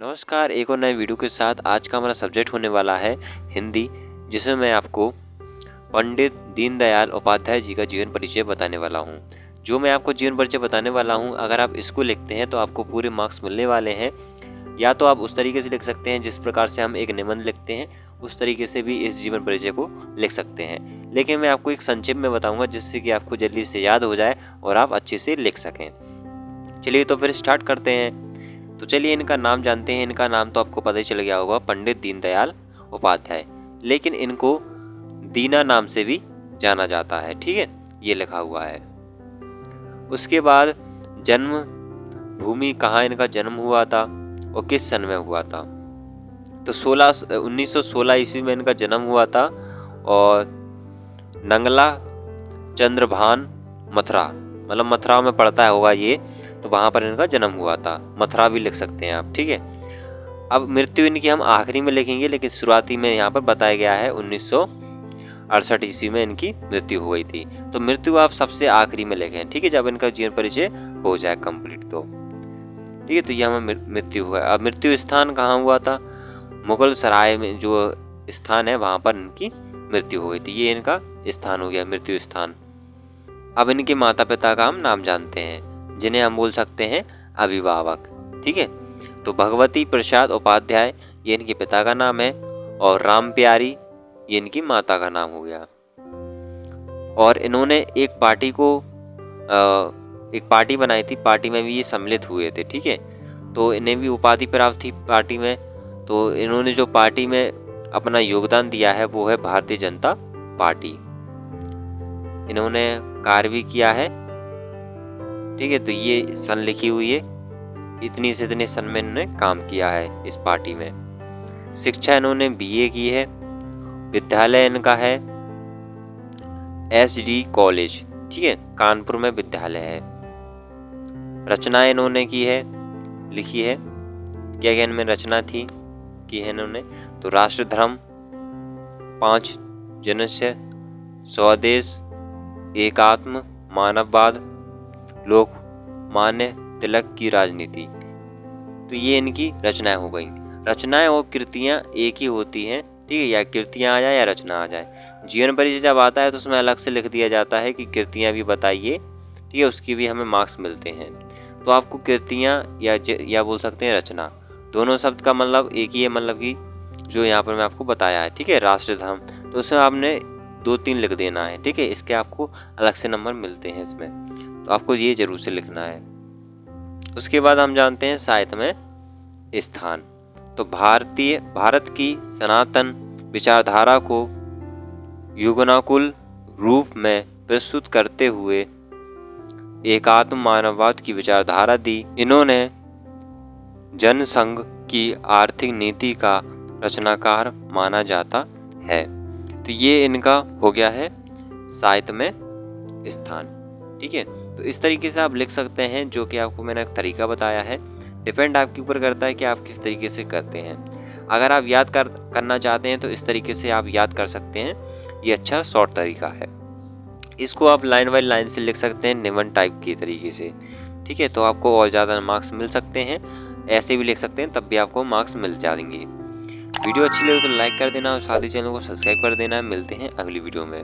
नमस्कार, एक और नए वीडियो के साथ आज का हमारा सब्जेक्ट होने वाला है हिंदी, जिसमें मैं आपको पंडित दीनदयाल उपाध्याय जी का जीवन परिचय बताने वाला हूं। जो मैं आपको जीवन परिचय बताने वाला हूं, अगर आप इसको लिखते हैं तो आपको पूरे मार्क्स मिलने वाले हैं। या तो आप उस तरीके से लिख सकते हैं जिस प्रकार से हम एक निबंध लिखते हैं, उस तरीके से भी इस जीवन परिचय को लिख सकते हैं। लेकिन मैं आपको एक संक्षिप्त में बताऊँगा जिससे कि आपको जल्दी से याद हो जाए और आप अच्छे से लिख सकें। चलिए तो फिर स्टार्ट करते हैं। तो चलिए इनका नाम जानते हैं। इनका नाम तो आपको पता ही चल गया होगा, पंडित दीनदयाल उपाध्याय, लेकिन इनको दीना नाम से भी जाना जाता है। ठीक है, ये लिखा हुआ है। उसके बाद जन्म भूमि, कहाँ इनका जन्म हुआ था और किस सन में हुआ था। तो 1916 ईस्वी में इनका जन्म हुआ था और नंगला चंद्रभान मथुरा, मतलब मथुरा में पड़ता होगा ये, तो वहाँ पर इनका जन्म हुआ था। मथुरा भी लिख सकते हैं आप। ठीक है, अब मृत्यु इनकी हम आखिरी में लिखेंगे, लेकिन शुरुआती में यहाँ पर बताया गया है 1968 ईस्वी में इनकी मृत्यु हो गई थी। तो मृत्यु आप सबसे आखिरी में लिखें, ठीक है, जब इनका जीवन परिचय हो जाए कंप्लीट तो। ठीक है, तो ये हमें मृत्यु हुआ। अब मृत्यु स्थान कहाँ हुआ था? मुगल सराय में जो स्थान है वहाँ पर इनकी मृत्यु हो गई थी। ये इनका स्थान हो गया, मृत्यु स्थान। अब इनके माता पिता का हम नाम जानते हैं, जिन्हें हम बोल सकते हैं अभिभावक। ठीक है, तो भगवती प्रसाद उपाध्याय ये इनके पिता का नाम है और राम प्यारी ये इनकी माता का नाम हो गया। और इन्होंने एक पार्टी बनाई थी, पार्टी में भी ये सम्मिलित हुए थे। ठीक है, तो इन्हें भी उपाधि प्राप्त थी पार्टी में। तो इन्होंने जो पार्टी में अपना योगदान दिया है वो है भारतीय जनता पार्टी। इन्होंने कार्य भी किया है। ठीक है, तो ये सन लिखी हुई है, इतनी से इतने सन में इन्होंने काम किया है इस पार्टी में। शिक्षा इन्होंने बीए की है। विद्यालय इनका है SD कॉलेज, ठीक है, कानपुर में विद्यालय है। रचनाएं इन्होंने की है, लिखी है, क्या क्या इनमें रचना थी की है इन्होंने? तो राष्ट्रधर्म, 5 जनस्य, स्वदेश, एकात्म, मानववाद, लोकमान्य तिलक की राजनीति। तो ये इनकी रचनाएं हो गई। रचनाएं और कृतियां एक ही होती हैं, ठीक है, या कृतियां आ जाए या रचना आ जाए। जीवन परिचय जब आता है तो उसमें अलग से लिख दिया जाता है कि कृतियां भी बताइए, ठीक है, उसकी भी हमें मार्क्स मिलते हैं। तो आपको कृतियां या बोल सकते हैं रचना, दोनों शब्द का मतलब एक ही है, मतलब कि जो यहाँ पर मैं आपको बताया है। ठीक है, राष्ट्रधर्म, तो उसमें आपने 2-3 लिख देना है। ठीक है, इसके आपको अलग से नंबर मिलते हैं इसमें, तो आपको ये जरूर से लिखना है। उसके बाद हम जानते हैं साहित्य में स्थान। तो भारत की सनातन विचारधारा को युगनाकुल रूप में प्रस्तुत करते हुए एकात्म मानववाद की विचारधारा दी। इन्होंने जनसंघ की आर्थिक नीति का रचनाकार माना जाता है। तो ये इनका हो गया है साहित्य में स्थान। ठीक है, तो इस तरीके से आप लिख सकते हैं, जो कि आपको मैंने एक तरीका बताया है। डिपेंड आपके ऊपर करता है कि आप किस तरीके से करते हैं। अगर आप याद करना चाहते हैं तो इस तरीके से आप याद कर सकते हैं, ये अच्छा शॉर्ट तरीका है। इसको आप लाइन बाय लाइन से लिख सकते हैं, निबंध टाइप के तरीके से। ठीक है, तो आपको और ज़्यादा मार्क्स मिल सकते हैं। ऐसे भी लिख सकते हैं, तब भी आपको मार्क्स मिल जाएंगे। वीडियो अच्छी लगे तो लाइक कर देना और साथ ही चैनल को सब्सक्राइब कर देना। मिलते हैं अगली वीडियो में।